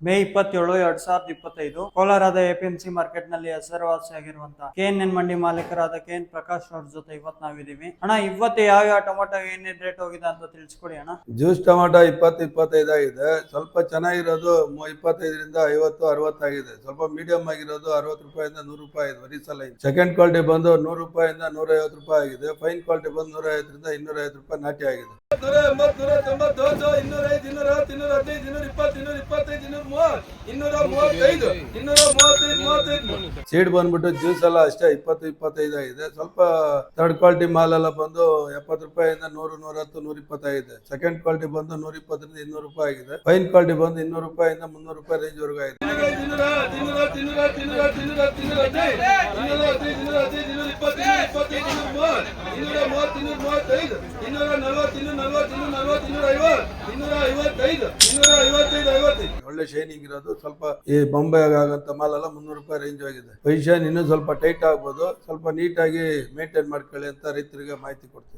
ಮೇ 27, 2025 ಕೋಲಾರದ APMC market ನಲ್ಲಿ ಹೆಸರುವಾಸಿಯಾಗಿರುವಂತಹ KNN ಮಂಡಿ ಮಾಲೀಕರಾದ KN ಪ್ರಕಾಶ್ ಅವ್ರ ಜೊತೆ ಇವತ್ತು ನಾವಿದೀವಿ. ಅಣ್ಣ, ಇವತ್ತು ಯಾವ ಟೊಮೆಟೊ ಏನೇನ್ ರೇಟ್ ಹೋಗಿದೆ ಅಂತ ತಿಳಿಸ್ಕೊಡಿ ಅಣ್ಣ. ಜ್ಯೂಸ್ ಟೊಮೆಟೊ 20-25 ಆಗಿದೆ. ಸ್ವಲ್ಪ ಚೆನ್ನಾಗಿರೋದು 25ರಿಂದ 50-60 ಆಗಿದೆ. ಸ್ವಲ್ಪ ಮೀಡಿಯಂ ಆಗಿರೋದು 60 ರೂಪಾಯಿಂದ 100 ರೂಪಾಯಿ ಆಗಿದೆ. ವರಿ ಸಲ ಸೆಕೆಂಡ್ ಕ್ವಾಲಿಟಿ ಬಂದು 100 ರೂಪಾಯಿಂದ 150 ರೂಪಾಯಿ ಆಗಿದೆ. ಫೈನ್ ಕ್ವಾಲಿಟಿ ಬಂದು 150ರಿಂದ 250 ರೂಪಾಯಿ ನಾಟಿ ಆಗಿದೆ. 235 ಸೀಡ್ ಬಂದ್ಬಿಟ್ಟು ಜ್ಯೂಸ್ ಎಲ್ಲ ಅಷ್ಟೇ 20-25 ಆಗಿದೆ. ಸ್ವಲ್ಪ ಥರ್ಡ್ ಕ್ವಾಲಿಟಿ ಮಾಲ್ ಎಲ್ಲ ಬಂದು 70 ರೂಪಾಯಿಂದ 100-110-120 ಆಗಿದೆ. ಸೆಕೆಂಡ್ ಕ್ವಾಲಿಟಿ ಬಂದು 120ರಿಂದ 200 ರೂಪಾಯಿ ಆಗಿದೆ. ಫೈನ್ ಕ್ವಾಲಿಟಿ ಬಂದು 200 ರೂಪಾಯಿಂದ 300 ರೂಪಾಯಿ ರೇಂಜ್ ವರೆಗೂ ಆಗಿದೆ. ಒಳ್ಳೆ ಶೈನಿಂಗ್ ಇರೋದು. ಸ್ವಲ್ಪ ಈ ಬೊಂಬೆ ಆಗಂತ ಮಾಲ್ ಎಲ್ಲ 300 ರೂಪಾಯಿ ರೇಂಜ್ ಆಗಿದೆ. ಪೊಸಿಷನ್ ಇನ್ನೂ ಸ್ವಲ್ಪ ಟೈಟ್ ಆಗ್ಬೋದು. ಸ್ವಲ್ಪ ನೀಟಾಗಿ ಮೇಂಟೈನ್ ಮಾಡ್ಕೊಳ್ಳಿ ಅಂತ ರೈತರಿಗೆ ಮಾಹಿತಿ ಕೊಡ್ತೀವಿ.